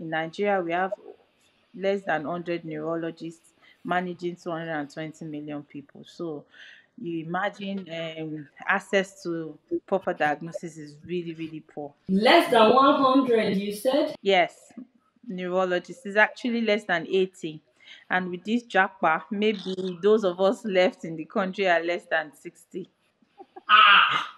In Nigeria, we have less than 100 neurologists managing 220 million people. So you imagine access to proper diagnosis is really, really poor. Less than 100, you said? Yes, neurologists is actually less than 80. And with this Japa, maybe those of us left in the country are less than 60. Ah!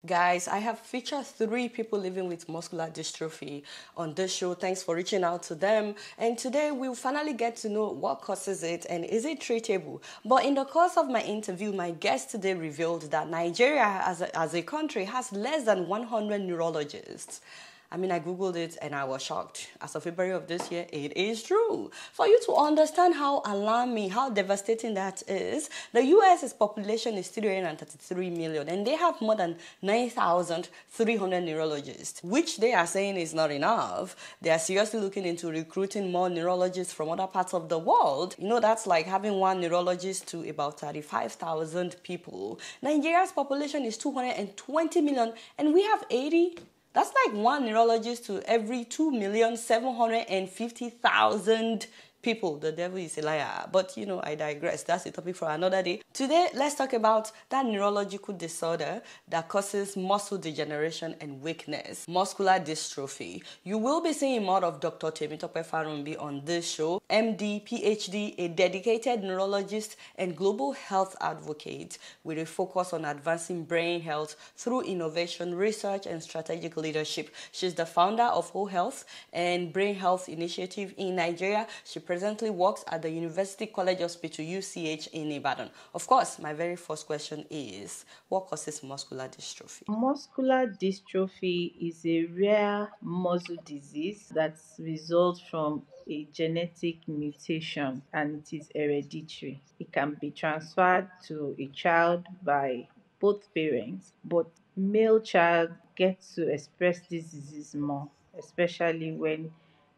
Guys, I have featured 3 people living with muscular dystrophy on this show. Thanks for reaching out to them. And today we'll finally get to know what causes it and is it treatable. But in the course of my interview, my guest today revealed that Nigeria as a country has less than 100 neurologists. I mean, I Googled it and I was shocked. As of February of this year, it is true. For you to understand how alarming, how devastating that is, the US's population is 333 million and they have more than 9,300 neurologists, which they are saying is not enough. They are seriously looking into recruiting more neurologists from other parts of the world. You know, that's like having one neurologist to about 35,000 people. Nigeria's population is 220 million and we have 80. That's like one neurologist to every 2,750,000 people. The devil is a liar. But, you know, I digress. That's a topic for another day. Today, let's talk about that neurological disorder that causes muscle degeneration and weakness, muscular dystrophy. You will be seeing more of Dr. Temitope Farumbi on this show. MD, PhD, a dedicated neurologist and global health advocate with a focus on advancing brain health through innovation, research, and strategic leadership. She's the founder of Whole Health and Brain Health Initiative in Nigeria. She presently works at the University College Hospital, UCH in Ibadan. Of course, my very first question is, what causes muscular dystrophy? Muscular dystrophy is a rare muscle disease that results from a genetic mutation and it is hereditary. It can be transferred to a child by both parents, but male child gets to express this disease more, especially when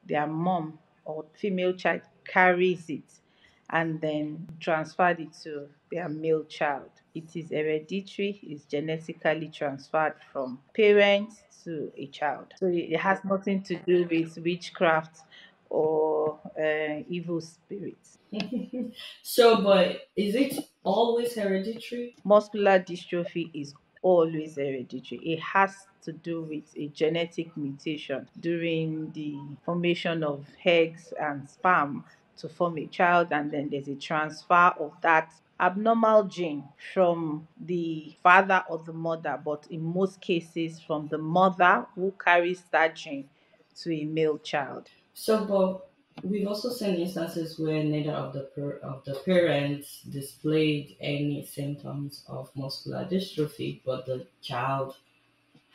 their mom or female child carries it and then transferred it to their male child. It is hereditary, it's genetically transferred from parents to a child. So it has nothing to do with witchcraft or evil spirits. So, but is it always hereditary? Muscular dystrophy is always hereditary. It has to do with a genetic mutation during the formation of eggs and sperm to form a child, and then there's a transfer of that abnormal gene from the father or the mother, but in most cases from the mother who carries that gene to a male child. So, but we've also seen instances where neither of of the parents displayed any symptoms of muscular dystrophy, but the child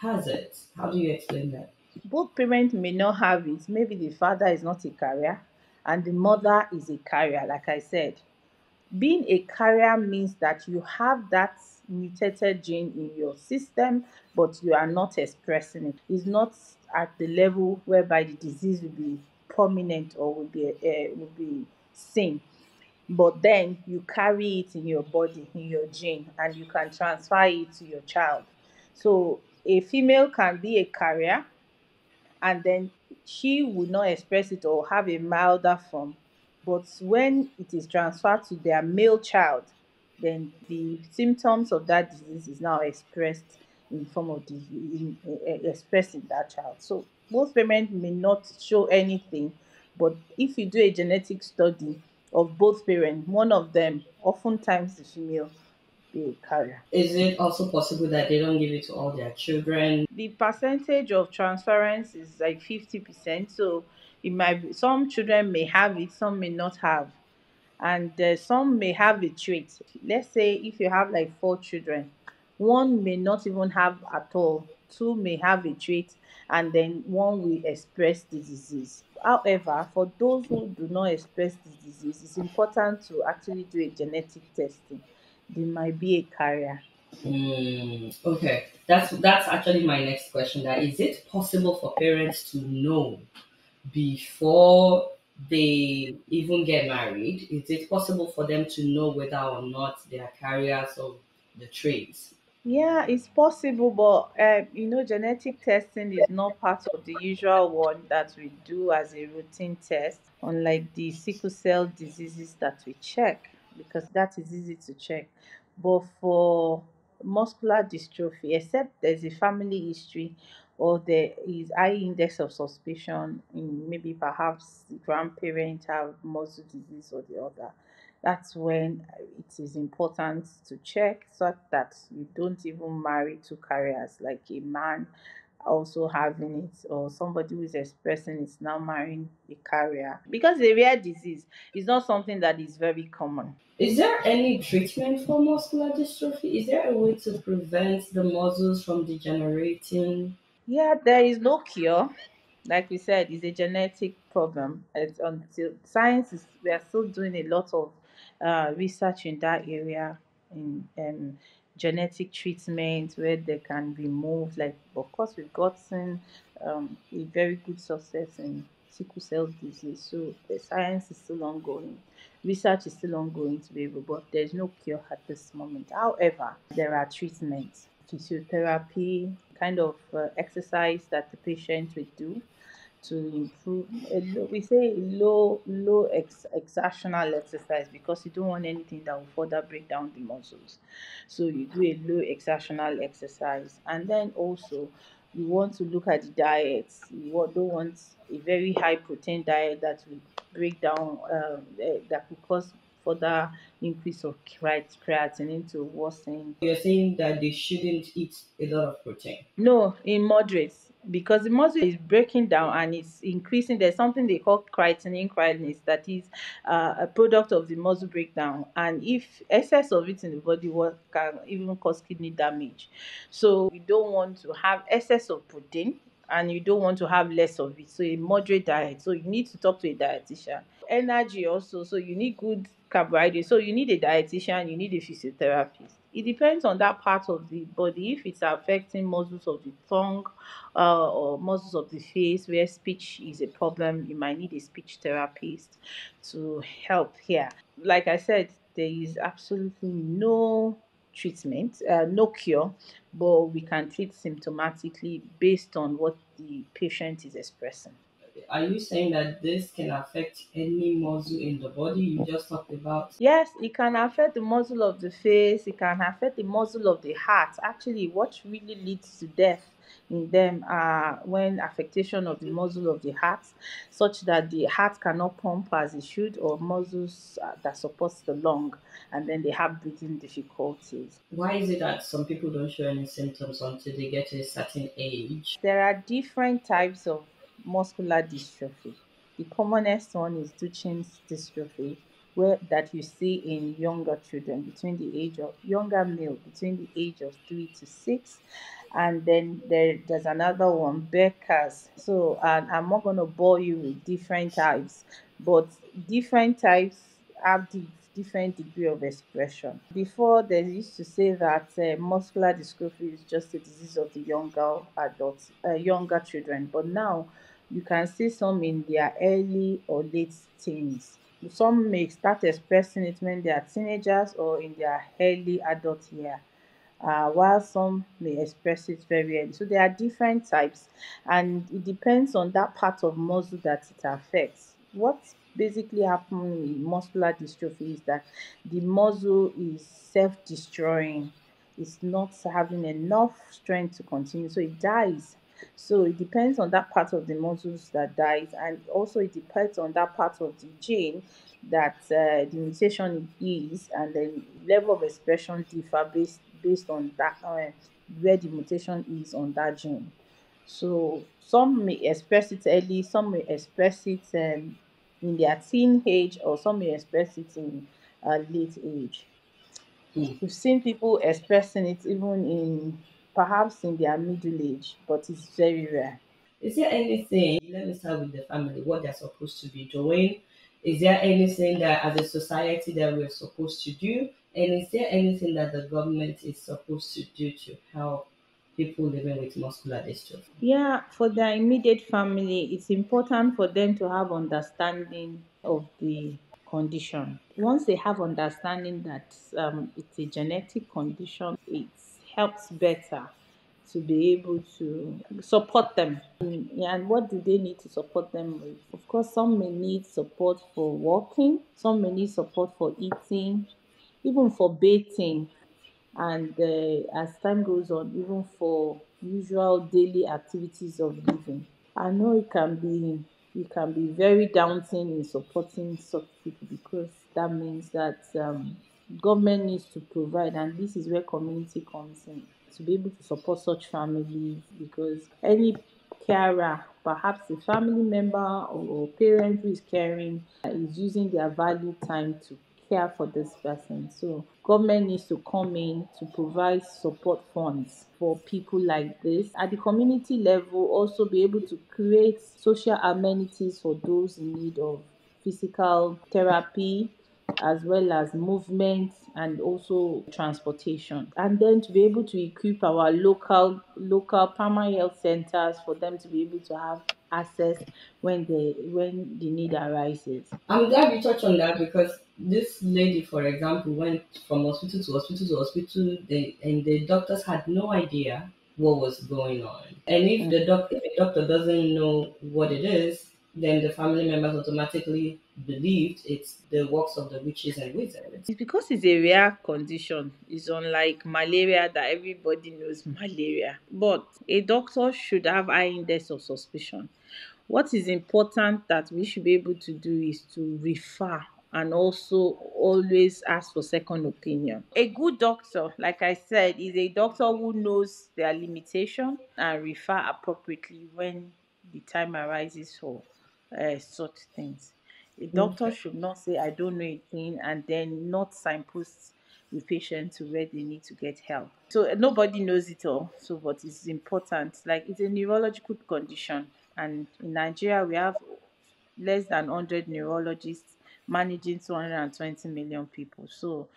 has it. How do you explain that? Both parents may not have it. Maybe the father is not a carrier and the mother is a carrier, like I said. Being a carrier means that you have that mutated gene in your system, but you are not expressing it. It's not at the level whereby the disease will be prominent or will be seen. But then you carry it in your body, in your gene, and you can transfer it to your child. So a female can be a carrier and then she would not express it or have a milder form. But when it is transferred to their male child, then the symptoms of that disease is now expressed in form of expressed in that child. So most parents may not show anything, but if you do a genetic study of both parents, one of them, oftentimes the female, be a carrier. Is it also possible that they don't give it to all their children? The percentage of transference is like 50%. So it might be some children may have it, some may not have. And some may have a trait. Let's say if you have like four children, one may not even have at all, two may have a trait, and then one will express the disease. However, for those who do not express the disease, it's important to actually do a genetic testing. They might be a carrier. Okay, that's actually my next question. That is it possible for parents to know before they even get married? Is it possible for them to know whether or not they are carriers of the traits? Yeah, it's possible, but genetic testing is not part of the usual one that we do as a routine test, unlike the sickle cell diseases that we check, because that is easy to check. But for muscular dystrophy, except there's a family history or there is high index of suspicion in maybe perhaps the grandparent have muscle disease or the other, that's when it is important to check so that you don't even marry two carriers, like a man also having it or somebody who is expressing it's now marrying a carrier, because a rare disease is not something that is very common. Is there any treatment for muscular dystrophy? Is there a way to prevent the muscles from degenerating? Yeah, there is no cure. Like we said, it's a genetic problem. It's until science is, we are still doing a lot of research in that area, in genetic treatment where they can remove. Like, of course, we've gotten a very good success in sickle cell disease. So the science is still ongoing. Research is still ongoing to be able, but there's no cure at this moment. However, there are treatments, physiotherapy, kind of exercise that the patient will do to improve we say exertional exercise, because you don't want anything that will further break down the muscles. So you do a low exertional exercise, and then also you want to look at the diet. Don't want a very high protein diet that will break down that could cause further increase of creatinine to worsen. You're saying that they shouldn't eat a lot of protein. No, in moderate, because the muscle is breaking down and it's increasing. There's something they call creatinine kinase that is a product of the muscle breakdown, and if excess of it in the body can even cause kidney damage. So you don't want to have excess of protein and you don't want to have less of it. So a moderate diet. So you need to talk to a dietitian. Energy also. So you need good carbohydrates. So you need a dietitian, you need a physiotherapist. It depends on that part of the body. If it's affecting muscles of the tongue or muscles of the face where speech is a problem, you might need a speech therapist to help here. Like I said, there is absolutely no treatment, no cure, but we can treat symptomatically based on what the patient is expressing. Are you saying that this can affect any muscle in the body? You just talked about. Yes, it can affect the muscle of the face, it can affect the muscle of the heart. Actually, what really leads to death in them are when affectation of the muscle of the heart, such that the heart cannot pump as it should, or muscles that supports the lung, and then they have breathing difficulties. Why is it that some people don't show any symptoms until they get to a certain age? There are different types of muscular dystrophy. The commonest one is Duchenne's dystrophy, where that you see in younger children between the age of younger male between the age of 3 to 6, and then there's another one, Becker's. So, and I'm not going to bore you with different types, but different types have the different degree of expression. Before, they used to say that muscular dystrophy is just a disease of the younger adults, younger children, but now you can see some in their early or late teens. Some may start expressing it when they are teenagers or in their early adult year, while some may express it very early. So there are different types, and it depends on that part of muscle that it affects. What basically happens in muscular dystrophy is that the muscle is self-destroying. It's not having enough strength to continue, so it dies. So it depends on that part of the muscles that dies, and also it depends on that part of the gene that the mutation is, and then level of expression differ based on that where the mutation is on that gene. So some may express it early, some may express it in their teen age, or some may express it in late age. Hmm. We've seen people expressing it even in perhaps in their middle age, but it's very rare. Is there anything, let me start with the family, what they're supposed to be doing? Is there anything that as a society that we're supposed to do? And is there anything that the government is supposed to do to help people living with muscular dystrophy? Yeah, for their immediate family, it's important for them to have understanding of the condition. Once they have understanding that it's a genetic condition, it's helps better to be able to support them. And what do they need to support them with? Of course, some may need support for walking, some may need support for eating, even for bathing, and as time goes on, even for usual daily activities of living. I know it can be very daunting in supporting such people, because that means that government needs to provide, and this is where community comes in to be able to support such families, because any carer, perhaps a family member or parent who is caring, is using their valued time to care for this person. So government needs to come in to provide support funds for people like this. At the community level, also be able to create social amenities for those in need of physical therapy, as well as movement and also transportation, and then to be able to equip our local primary health centers for them to be able to have access when the need arises. I'm glad you touched on that because this lady, for example, went from hospital to hospital to hospital, and the doctors had no idea what was going on. And if a doctor doesn't know what it is, then the family members automatically believed it's the works of the witches and wizards. It's because it's a rare condition. It's unlike malaria that everybody knows malaria. But a doctor should have high index of suspicion. What is important that we should be able to do is to refer and also always ask for second opinion. A good doctor, like I said, is a doctor who knows their limitation and refer appropriately when the time arises for such things. A doctor Okay. should not say, I don't know a thing, and then not signpost the patient to where they need to get help. So nobody knows it all. So, but it's important. Like, it's a neurological condition, and in Nigeria we have less than 100 neurologists managing 220 million people. So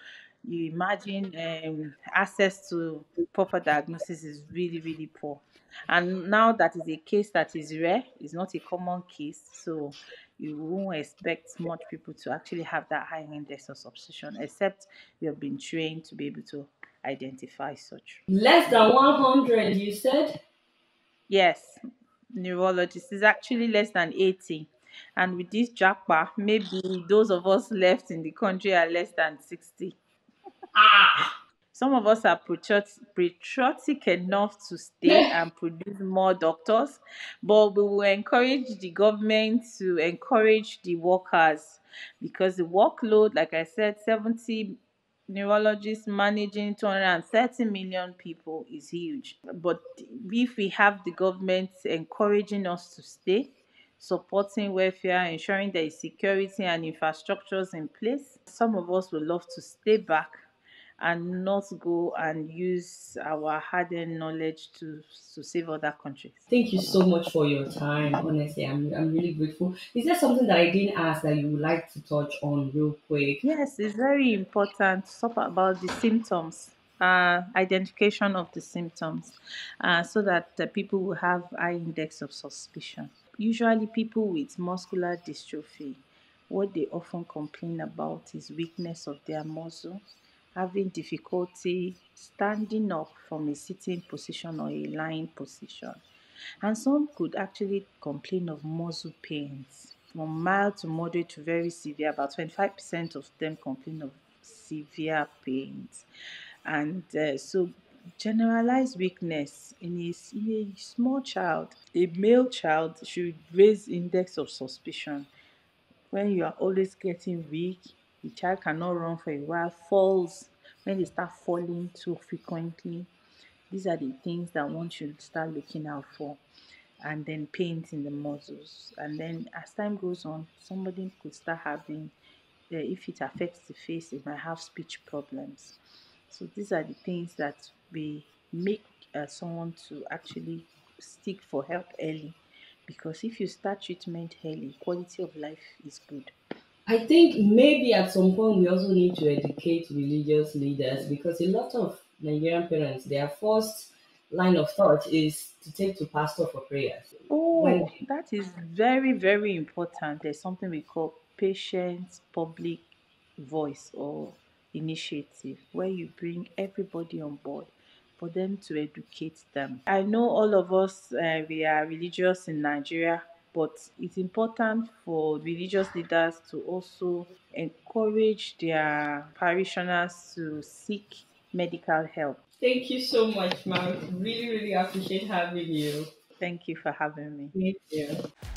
you imagine access to proper diagnosis is really, really poor. And now that is a case that is rare, it's not a common case. So you won't expect much people to actually have that high index of suspicion, except you have been trained to be able to identify such. Less than 100, you said? Yes, neurologist is actually less than 80. And with this Japa, maybe those of us left in the country are less than 60. Some of us are patriotic enough to stay and produce more doctors, but we will encourage the government to encourage the workers, because the workload, like I said, 70 neurologists managing 230 million people is huge. But if we have the government encouraging us to stay, supporting welfare, ensuring there is security and infrastructures in place, some of us would love to stay back and not go and use our hard-earned knowledge to save other countries. Thank you so much for your time. Honestly, I'm really grateful. Is there something that I didn't ask that you would like to touch on real quick? Yes, it's very important to talk about the symptoms, identification of the symptoms, so that the people will have high index of suspicion. Usually, people with muscular dystrophy, what they often complain about is weakness of their muscle, having difficulty standing up from a sitting position or a lying position. And some could actually complain of muscle pains from mild to moderate to very severe. About 25% of them complain of severe pains. And so, generalized weakness in a small child, a male child, should raise index of suspicion. When you are always getting weak, the child cannot run for a while, falls, when they start falling too frequently, these are the things that one should start looking out for. And then pains in the muscles. And then as time goes on, somebody could start having, if it affects the face, it might have speech problems. So these are the things that we make someone to actually seek for help early. Because if you start treatment early, quality of life is good. I think maybe at some point we also need to educate religious leaders because a lot of Nigerian parents, their first line of thought is to take to pastor for prayers. When Oh, that is very, very important. There's something we call patient public voice or initiative, where you bring everybody on board. for them to educate them. I know all of us, we are religious in Nigeria, but it's important for religious leaders to also encourage their parishioners to seek medical help. Thank you so much, ma'am. Really, really appreciate having you. Thank you for having me. Thank you.